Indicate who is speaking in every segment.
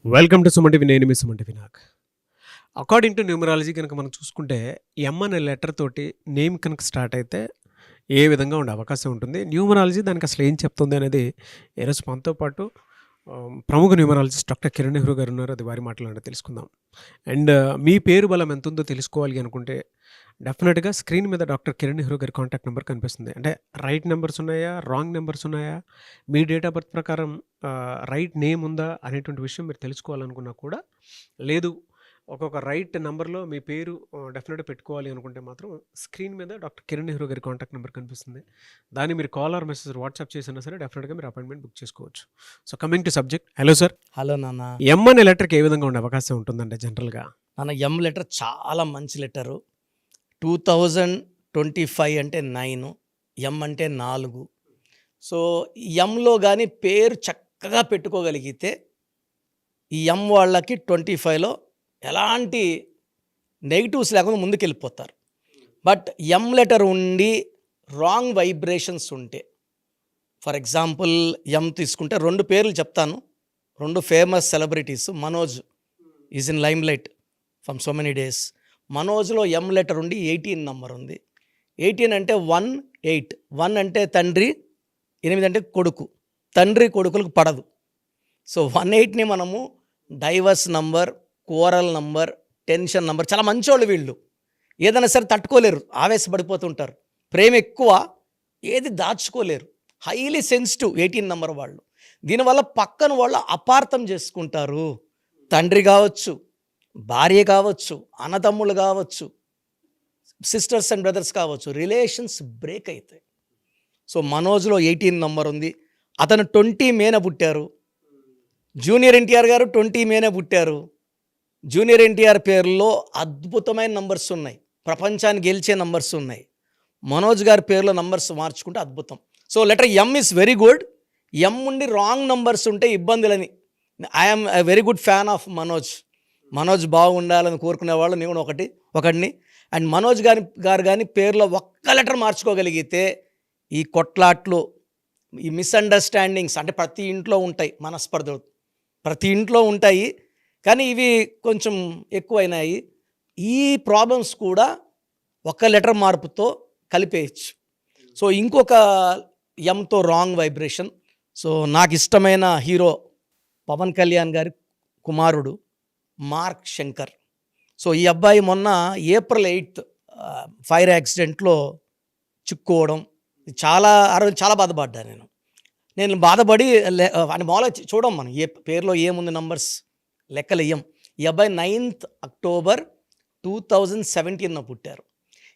Speaker 1: Welcome to Suman TV. నేను మీ Suman TV Nag. According to numerology కనుక మనం చూసుకుంటే ఎం అనే లెటర్ తోటి నేమ్ కనుక స్టార్ట్ అయితే ఏ విధంగా ఉండే అవకాశం ఉంటుంది, న్యూమరాలజీ దానికి అసలు ఏం చెప్తుంది అనేది ఈరోజు మనతో పాటు ప్రముఖ న్యూమరాలజిస్ట్ డాక్టర్ కిరణ్ నెహ్రూ గారు ఉన్నారు. అది వారి మాటలు తెలుసుకుందాం. అండ్ మీ పేరు బలం ఎంత ఉందో తెలుసుకోవాలి అనుకుంటే డెఫినెట్గా స్క్రీన్ మీద డాక్టర్ కిరణ్ నెహ్రూ గారి కాంటాక్ట్ నెంబర్ కనిపిస్తుంది. అంటే రైట్ నెంబర్స్ ఉన్నాయా, రాంగ్ నెంబర్స్ ఉన్నాయా, మీ డేట్ ఆఫ్ బర్త్ ప్రకారం రైట్ నేమ్ ఉందా అనేటువంటి విషయం మీరు తెలుసుకోవాలనుకున్నా కూడా, లేదు ఒక్కొక్క రైట్ నెంబర్లో మీ పేరు డెఫినెట్గా పెట్టుకోవాలి అనుకుంటే మాత్రం స్క్రీన్ మీద డాక్టర్ కిరణ్ నెహ్రూ గారి కాంటాక్ట్ నెంబర్ కనిపిస్తుంది. దాన్ని మీరు కాల్ ఆర్ మెసేజ్ వాట్సాప్ చేసినా సరే డెఫినెట్గా మీరు అపాయింట్మెంట్ బుక్ చేసుకోవచ్చు. So coming to subject. Hello sir.
Speaker 2: Hello నాన్న.
Speaker 1: ఎం అనే లెటర్కి ఏ విధంగా ఉండే అవకాశం ఉంటుందంటే జనరల్గా?
Speaker 2: నాన్న, ఎం లెటర్ చాలా మంచి లెటరు. 2025 అంటే 9, ఎం అంటే 4. సో ఎంలో కానీ పేరు చక్కగా పెట్టుకోగలిగితే ఈ ఎం వాళ్ళకి 25లో ఎలాంటి నెగిటివ్స్ లేకుండా ముందుకెళ్ళిపోతారు. బట్ ఎం లెటర్ ఉండి రాంగ్ వైబ్రేషన్స్ ఉంటే, ఫర్ ఎగ్జాంపుల్ ఎం తీసుకుంటే 2 పేర్లు చెప్తాను. 2 famous celebrities. Manoj is in lime light from so many days. మనోజ్లో ఎం లెటర్ ఉండి 18 నంబర్ ఉంది. 18 అంటే 1-8. 1 అంటే తండ్రి, 8 అంటే కొడుకు. తండ్రి కొడుకులకు పడదు. సో 18ని మనము divorce number, coral number, tension number. చాలా మంచోళ్ళు వీళ్ళు. ఏదైనా సరే తట్టుకోలేరు, ఆవేశపడిపోతుంటారు. ప్రేమ ఎక్కువ, ఏది దాచుకోలేరు. హైలీ సెన్సిటివ్ 18 నంబర్ వాళ్ళు. దీనివల్ల పక్కన వాళ్ళు అపార్థం చేసుకుంటారు. తండ్రి కావచ్చు, భార్య కావచ్చు, అన్నదమ్ముళ్ళు కావచ్చు, సిస్టర్స్ అండ్ బ్రదర్స్ కావచ్చు, రిలేషన్స్ బ్రేక్ అవుతాయి. సో మనోజ్లో 18 నంబర్ ఉంది. అతను 20 మేన పుట్టారు. జూనియర్ ఎన్టీఆర్ గారు 20 మేన పుట్టారు. జూనియర్ ఎన్టీఆర్ పేరులో అద్భుతమైన నంబర్స్ ఉన్నాయి, ప్రపంచాన్ని గెలిచే నంబర్స్ ఉన్నాయి. మనోజ్ గారి పేరులో నంబర్స్ మార్చుకుంటే అద్భుతం. So letter M is very good. M ఉండి రాంగ్ నంబర్స్ ఉంటే ఇబ్బందులని. I'm a very good fan of Manoj. Manoj బాగుండాలని కోరుకునేవాళ్ళు నేను ఒకడిని. అండ్ మనోజ్ గారు కానీ పేరులో ఒక్క లెటర్ మార్చుకోగలిగితే ఈ కొట్లాట్లు, ఈ మిస్అండర్స్టాండింగ్స్ అంటే ప్రతి ఇంట్లో ఉంటాయి, మనస్పర్ధలు ప్రతి ఇంట్లో ఉంటాయి, కానీ ఇవి కొంచెం ఎక్కువైనాయి. ఈ ప్రాబ్లమ్స్ కూడా ఒక్క లెటర్ మార్పుతో కలిపేయచ్చు. సో ఇంకొక ఎంతో రాంగ్ వైబ్రేషన్. సో నాకు ఇష్టమైన హీరో పవన్ కళ్యాణ్ గారి కుమారుడు మార్క్ శంకర్. సో ఈ అబ్బాయి మొన్న ఏప్రిల్ 8 ఫైర్ యాక్సిడెంట్లో చిక్కుకోవడం, చాలా బాధపడ్డా నేను బాధపడి అని మామూలుగా చూడం మనం ఏ పేరులో ఏముంది నంబర్స్ లెక్కలేయం. ఈ అబ్బాయి 9th అక్టోబర్ 2017 పుట్టారు.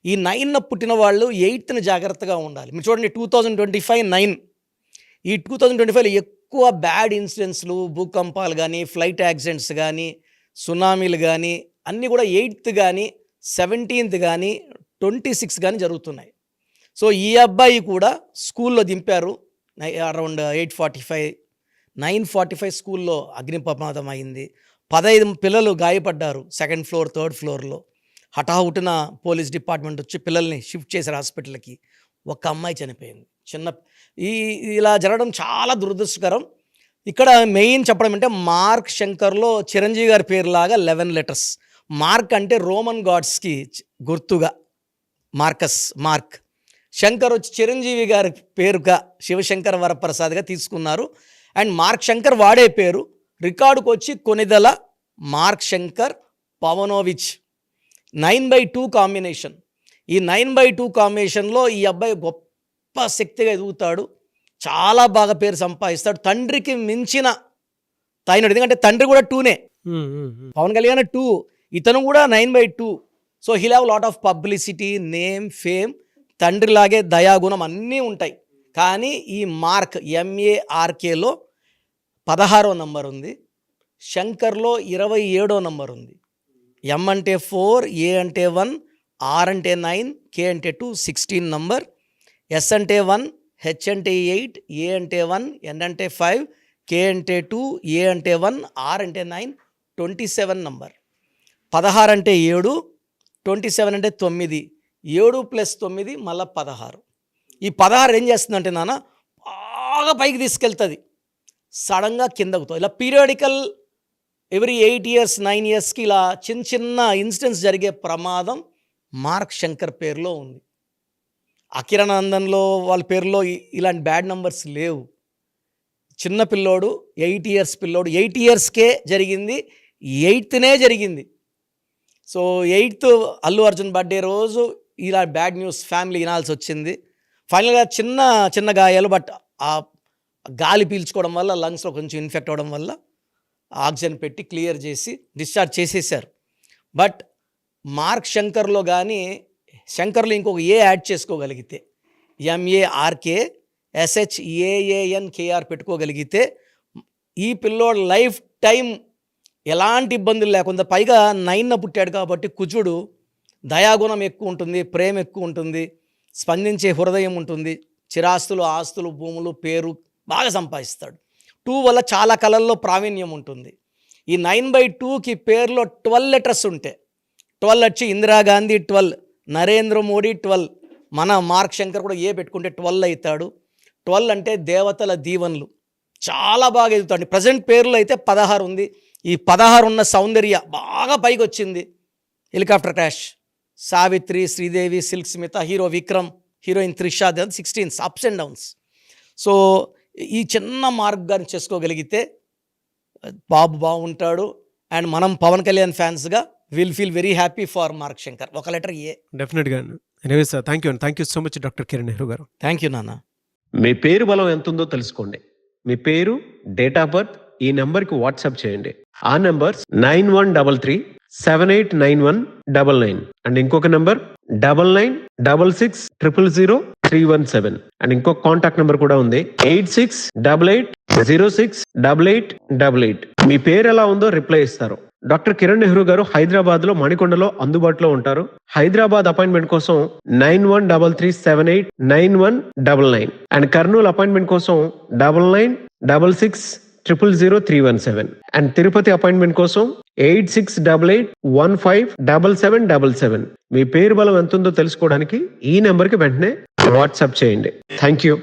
Speaker 2: ఈ 9 పుట్టిన వాళ్ళు 8th జాగ్రత్తగా ఉండాలి. మీరు చూడండి, 2025 9. ఈ 2025లో ఎక్కువ బ్యాడ్ ఇన్సిడెంట్స్లు, భూకంపాలు కానీ, ఫ్లైట్ యాక్సిడెంట్స్ కానీ, సునామీలు కానీ అన్నీ కూడా 8th కానీ, 17th కానీ, 26 కానీ జరుగుతున్నాయి. సో ఈ అబ్బాయి కూడా స్కూల్లో దింపారు అరౌండ్ 8:45, 9:45 స్కూల్లో అగ్ని ప్రమాదం అయింది. 15 పిల్లలు గాయపడ్డారు 2nd ఫ్లోర్, 3rd ఫ్లోర్లో. హఠాహుటిన పోలీస్ డిపార్ట్మెంట్ వచ్చి పిల్లల్ని షిఫ్ట్ చేశారు హాస్పిటల్కి. ఒక అమ్మాయి చనిపోయింది. ఇలా జరగడం చాలా దురదృష్టకరం. ఇక్కడ మెయిన్ చెప్పడం అంటే మార్క్ శంకర్లో చిరంజీవి గారి పేరులాగా 11 లెటర్స్. మార్క్ అంటే రోమన్ గాడ్స్కి గుర్తుగా మార్క్. శంకర్ వచ్చి చిరంజీవి గారి పేరుగా శివశంకర వరప్రసాద్గా తీసుకున్నారు. అండ్ మార్క్ శంకర్ వాడే పేరు రికార్డుకు వచ్చి కొనిదల మార్క్ శంకర్ పవనోవిచ్. 9/2 కాంబినేషన్. ఈ 9/2 కాంబినేషన్లో ఈ అబ్బాయి గొప్ప శక్తిగా ఎదుగుతాడు, చాలా బాగా పేరు సంపాదిస్తాడు. తండ్రికి మించిన తాయినాడు, ఎందుకంటే తండ్రి కూడా 2నే. పవన్ కళ్యాణ్ 2, ఇతను కూడా 9/2. So he have lot of publicity, name, fame. తండ్రిలాగే దయాగుణం అన్నీ ఉంటాయి. కానీ ఈ మార్క్ MARKలో 16వ నంబర్ ఉంది. శంకర్లో 27వ నంబర్ ఉంది. ఎం అంటే 4, A అంటే 1, R అంటే 9, K అంటే 2, 16 నంబర్. S అంటే 1, H అంటే 8, A అంటే 1, N అంటే 5, K అంటే 2, A అంటే 1, R అంటే 9, 27 నంబర్. 16 అంటే 7, 27 అంటే 9. 7 + 9 మళ్ళీ 16. ఈ 16 ఏం చేస్తుందంటే నాన్న బాగా పైకి తీసుకెళ్తుంది, సడన్గా కిందకుతో ఇలా పీరియాడికల్ ఎవ్రీ 8 ఇయర్స్ 9 ఇయర్స్కి ఇలా చిన్న చిన్న ఇన్సిడెంట్స్ జరిగే ప్రమాదం మార్క్ శంకర్ పేరులో ఉంది. అకిరానందన్లో వాళ్ళ పేరులో ఇలాంటి బ్యాడ్ నంబర్స్ లేవు. చిన్న పిల్లోడు 8 ఇయర్స్ పిల్లోడు 8 ఇయర్స్కే జరిగింది, 8థ్నే జరిగింది. So 8th Allu Arjun birthday రోజు ఇలా బ్యాడ్ న్యూస్ ఫ్యామిలీ వినాల్సి వచ్చింది. ఫైనల్గా చిన్న చిన్న గాయాలు, బట్ ఆ గాలి పీల్చుకోవడం వల్ల లంగ్స్లో కొంచెం ఇన్ఫెక్ట్ అవ్వడం వల్ల ఆక్సిజన్ పెట్టి క్లియర్ చేసి డిశ్చార్జ్ చేసేసారు. బట్ మార్క్ శంకర్లో కానీ శంకర్లో ఇంకొక ఏ యాడ్ చేసుకోగలిగితే MARK SHAANKR పెట్టుకోగలిగితే ఈ పిల్లోడు లైఫ్ టైం ఎలాంటి ఇబ్బందులు లేకుండా, పైగా 9న పుట్టాడు కాబట్టి కుజుడు దయాగుణం ఎక్కువ ఉంటుంది, ప్రేమ ఎక్కువ ఉంటుంది, స్పందించే హృదయం ఉంటుంది, చిరాస్తులు ఆస్తులు భూములు పేరు బాగా సంపాదిస్తాడు. 2 వల్ల చాలా కళల్లో ప్రావీణ్యం ఉంటుంది. ఈ 9/2కి పేరులో 12 లెటర్స్ ఉంటాయి. 12 వచ్చి ఇందిరాగాంధీ 12, నరేంద్ర మోడీ 12, మన మార్క్ శంకర్ కూడా ఏ పెట్టుకుంటే 12 అవుతాడు. 12 అంటే దేవతల దీవెనలు, చాలా బాగా ఎదుగుతాడు. ప్రజెంట్ పేర్లో అయితే 16 ఉంది. ఈ 16 ఉన్న సౌందర్య బాగా పైకి వచ్చింది. Helicopter crash, Savitri, Sridevi, Silk Smitha, hero Vikram, heroine Trisha, 16 ups and downs. So ఈ చిన్న మార్క్ గారిని చేసుకోగలిగితే బాబు బాగుంటాడు. అండ్ మనం పవన్ కళ్యాణ్ ఫ్యాన్స్గా will feel very happy for Mark Shankar. ఒక లెటర్ ఏ.
Speaker 1: డెఫినెట్గా. Anyways thank you so much doctor Kiran Nehru garu.
Speaker 2: Thank you నాన్న.
Speaker 3: మీ పేరు బలం ఎంత ఉందో తెలుసుకోండి. మీ పేరు, డేట్ ఆఫ్ బర్త్ ఈ నెంబర్కి వాట్సాప్ చేయండి. ఆ నెంబర్ 9133789199 అండ్ ఇంకొక నెంబర్ 9966000317 అండ్ ఇంకొక కాంటాక్ట్ నెంబర్ కూడా ఉంది 8688068888. మీ పేరు ఎలా ఉందో రిప్లై ఇస్తారు. డాక్టర్ కిరణ్ నెహ్రూ గారు హైదరాబాద్ లో మణికొండలో అందుబాటులో ఉంటారు. హైదరాబాద్ అపాయింట్మెంట్ కోసం 9133789199 అండ్ కర్నూలు అపాయింట్మెంట్ కోసం 9966000317 అండ్ తిరుపతి అపాయింట్మెంట్ కోసం 8688157777. మీ పేరు బలం ఎంత ఉందో తెలుసుకోవడానికి ఈ నెంబర్కి వెంటనే వాట్సాప్ చేయండి. Thank you.